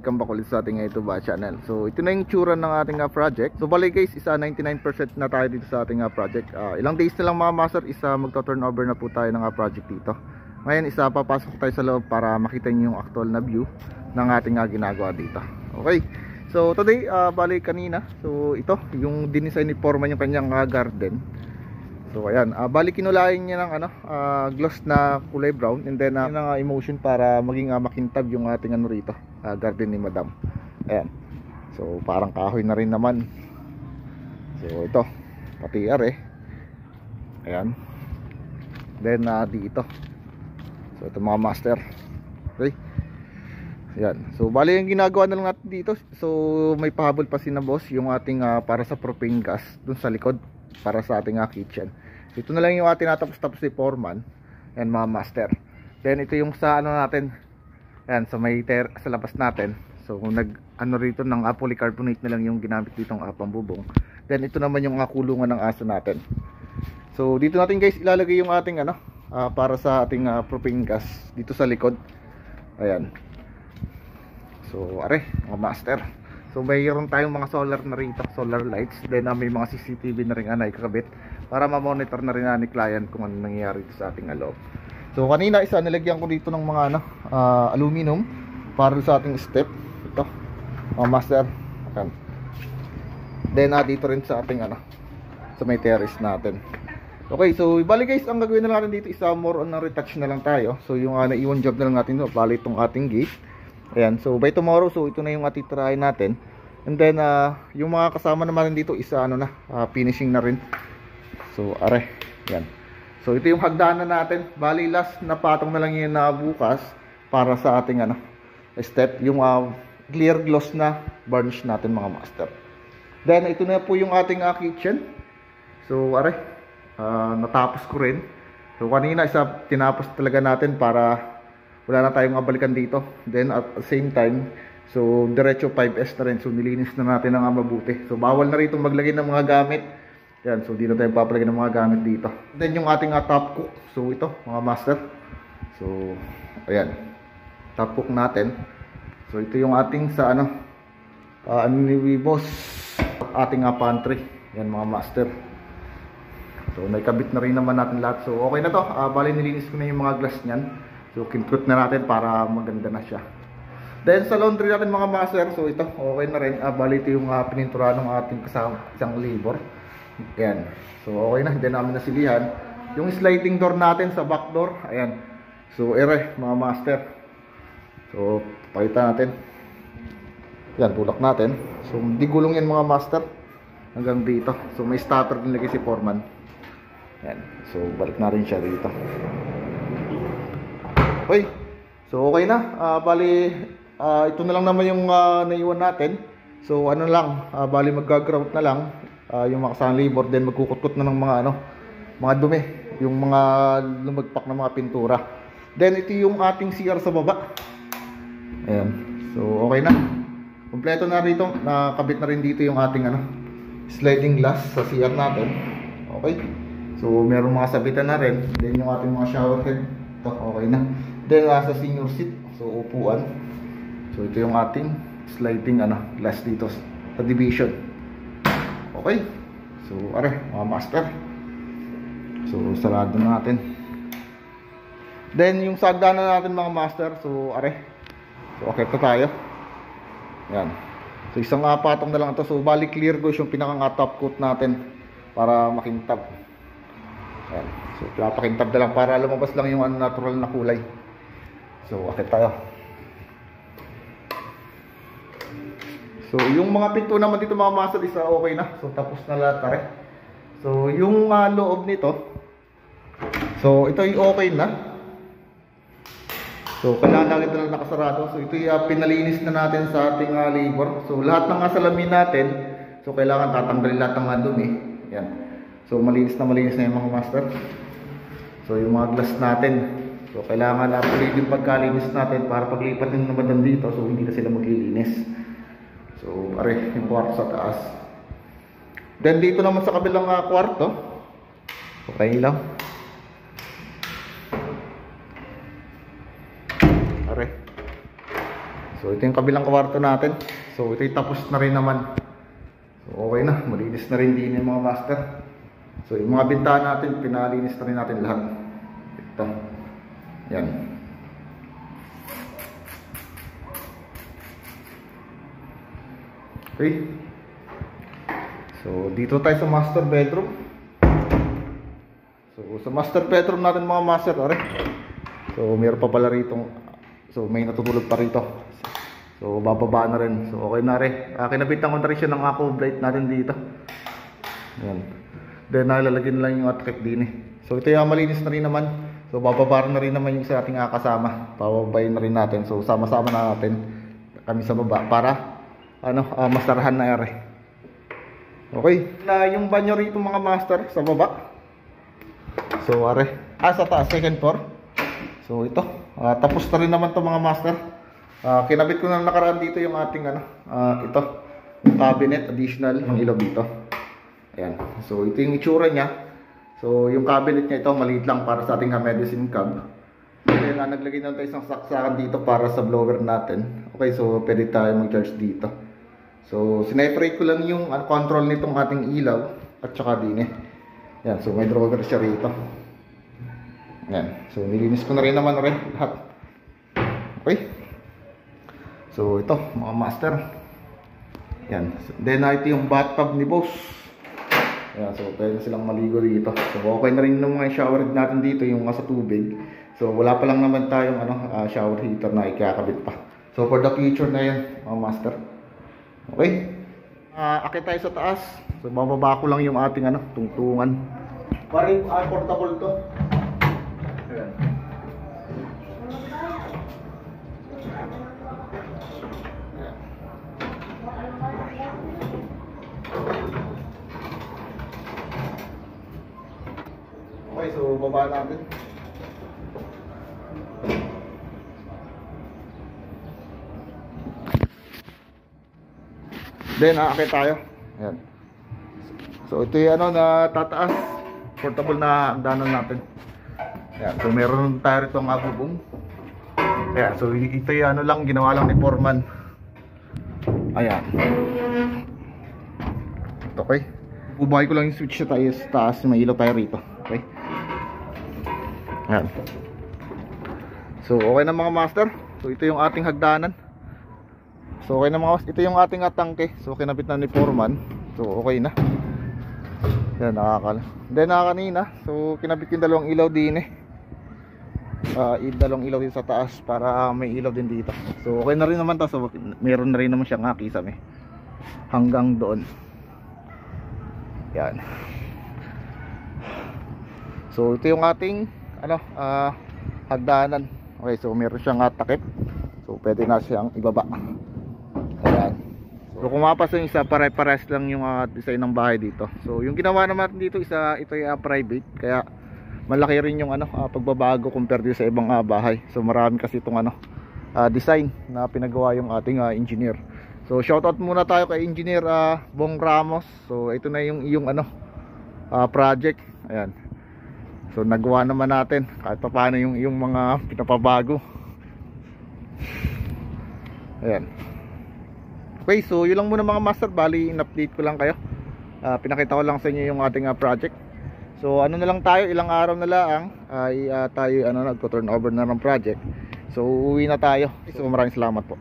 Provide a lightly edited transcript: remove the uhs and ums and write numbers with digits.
welcome back ulit sa ating YouTube channel. So ito na yung tsura ng ating project. So bali guys, isa 99% na tayo dito sa ating project. Ilang days na lang mga master, isa magto-turnover na po tayo ng project dito. Ngayon isa papasok tayo sa loob para makita niyo yung actual na view ng ating ginagawa dito. Okay. So today, bali kanina, so ito yung dinisign ni Foreman yung kanyang garden. So ayan, bali kinulayan niya ng gloss na kulay brown, and then ng emulsion para maging makintab yung ating rito, garden ni Madam. Ayan. So parang kahoy na rin naman. So ito, pati ayan. Then dito. So ito mga master. Okay. Ayan. So bali yung ginagawa na lang natin dito. So may pahabol pa si na boss yung ating para sa propane gas dun sa likod, para sa ating kitchen. Ito na lang yung ating natapos-tapos si Foreman and mga master. Then ito yung sa natin. Ayan, sa may sa labas natin. So kung rito ng polycarbonate na lang yung ginamit ditong pambubong. Then ito naman yung kulungan ng aso natin. So dito natin guys ilalagay yung ating para sa ating propane gas dito sa likod. Ayan. So mga master. So mayroon tayong mga solar na rito, solar lights. Then may mga CCTV na rin na ikakabit para ma-monitor na rin ni client kung ano nangyayari dito sa ating loob. So kanina isa nilagyan ko dito ng mga aluminum para sa ating step. Ito, mga master. Ayan. Then dito rin sa ating sa may terrace natin. Okay, so bali guys, ang gagawin na natin dito isa more on retouch na lang tayo. So yung naiwan job na lang natin dito, bali itong ating gate. Ayan, so by tomorrow, so ito na yung atitirahin natin. And then yung mga kasama naman dito isa finishing na rin. So yan. So ito yung hagdanan natin. Bali last na patong na lang yun bukas para sa ating step, yung clear gloss na varnish natin mga master. Then ito na po yung ating kitchen. So natapos ko rin. So kanina isa tinapos talaga natin para wala na tayong balikan dito. Then at the same time, so diretso 5S na rin. So nilinis na natin ng mabuti. So bawal na rito maglagay ng mga gamit. Yan, so di na tayo papalagay ng mga gamit dito. Then yung ating top cook. So ito mga master. So ayan, top cook natin. So ito yung ating sa ni boss, ating pantry. Yan mga master. So naikabit na rin naman natin lahat. So okay na to. Bali nilinis ko na yung mga glass niyan. So kinprut na natin para maganda na siya. Then sa laundry natin mga master, so ito okay na rin. Bali ito yung pinintura ng ating kasama, isang labor. Ayan. So okay na, hindi namin nasilihan. Yung sliding door natin sa back door, ayan. So mga master. So pakita natin. Yan, tulak natin. So di gulong yan mga master. Hanggang dito. So may starter din lagi si Foreman. Ayan. So balik na rin siya dito. Okay. So okay na. Bali ito na lang naman yung naiwan natin. So bali mag-grout na lang yung mga kasama labor, then magkukutkot na ng mga dumi, yung mga lumagpak na mga pintura. Then ito yung ating CR sa baba. Ayan. So okay na. Kompleto na rito. Nakabit na rin dito yung ating sliding glass sa CR natin. Okay. So meron mga sabitan na rin. Then yung ating mga shower head. Ito okay na. Then sa senior seat, so upuan. So ito yung ating sliding glass dito sa division. Okay. So mga master. So sarado na natin. Then yung sagdanan natin mga master, so so okay pa tayo. Yan. So isang patong na lang ito. So bali clear goes yung pinakang top coat natin para makintab. Yan. So pinapakintab na lang para lumabas lang yung natural na kulay. So akit tayo. So yung mga pinto naman dito mga master isa okay na. So tapos na lahat So yung loob nito, so ito yung okay na. So kailangan lang ito lang nakasarado. So ito yung pinalinis na natin sa ating labor. So lahat ng salamin natin, so kailangan tatanggalin lahat ng dumi. Yan. So malinis na yung mga master. So yung mga glass natin, so kailangan ulit yung pagkalinis natin para paglipat ng naman dito, so hindi na sila maglilinis. So yung kwarto sa taas. Then dito naman sa kabilang kwarto, okay lang. So So ito yung kabilang kwarto natin. So ito yung tapos na rin naman. So okay na, malinis na rin din yung mga master. So yung mga bintana natin, pinalinis na rin natin lahat. Ito. Yan. Okay. So dito tayo sa master bedroom. So sa master bedroom natin mga master, so mayroon pa pala rito. So may natutulog pa rito. So bababa na rin. So okay na rin. Kinabitan ko na rin siya ng aqua bright natin dito. Yan. Then nalalagyan lang yung attract din eh. So ito yung malinis na rin naman. So bababa na rin naman yung sa ating kasama. Pababayin na rin natin. So sama-sama na natin kami sa baba para masarahan na ere. Okay. Na yung banyo rito mga master sa baba. So sa taas, second floor. So ito, tapos na rin naman to mga master. Kinabit ko na nakaraan dito yung ating ito, yung cabinet, additional, yung ilaw dito. Ayan. So ito yung itsura niya. So yung cabinet niya ito, maliit lang para sa ating medicine cab. Then naglagay na tayo isang saksakan dito para sa blower natin. Okay, so pwede tayo mag-charge dito. So sineparate ko lang yung control nitong ating ilaw at saka din eh. Yan, so may drawer siya rito. Yan, so nilinis ko na rin naman lahat. Okay. So ito mga master. Yan, then ito yung bathtub ni boss. Yan, so pwede silang maligo dito. So okay na rin yung mga shower natin dito, yung sa tubig. So wala pa lang naman tayong shower heater na ikakabit pa. So for the future na yan mga master. Okay. Akit tayo sa taas. So bababa ko lang yung ating tungtungan. Parang portable to. Ayan. Okay, so baba natin. Then aakit tayo. Ayan. So ito yung na tataas, portable na hagdanan natin. Ayan. So meron tayo rito ng bubong. Ayan. So ito yung lang, ginawa lang ni Foreman. Ayan. Okay. Bubuhay ko lang yung switch sa taas, may ilaw tayo rito. Okay. Ayan. So okay na mga master. So ito yung ating hagdanan. So okay na mga master. Ito yung ating tangke. So kinabit na ni Foreman. So okay na. Yan, nakakala. Then kanina, so kinabit yung dalawang ilaw din eh. Dalawang ilaw din sa taas para may ilaw din dito. So okay na rin naman to. So meron na rin naman siyang kisame hanggang doon. Yan. So ito yung ating hagdanan. Okay, so meron siyang takip. So pwede na siyang ibaba. Ayan. So kung mapapansin isa, pare-pares lang yung design ng bahay dito. So yung ginawa naman dito ito ay private, kaya malaki rin yung pagbabago compare dito sa ibang bahay. So marami kasi itong design na pinagawa yung ating engineer. So shoutout muna tayo kay Engineer Bong Ramos. So ito na yung project. Ayan. So nagawa naman natin kahit pa paano yung mga pinapabago. Ayan. Okay, so yun lang muna mga master. Bali in-update ko lang kayo. Pinakita ko lang sa inyo yung ating project. So na lang tayo, ilang araw na lang ay tayo nagto-turn over na ng project. So uuwi na tayo. So maraming salamat po.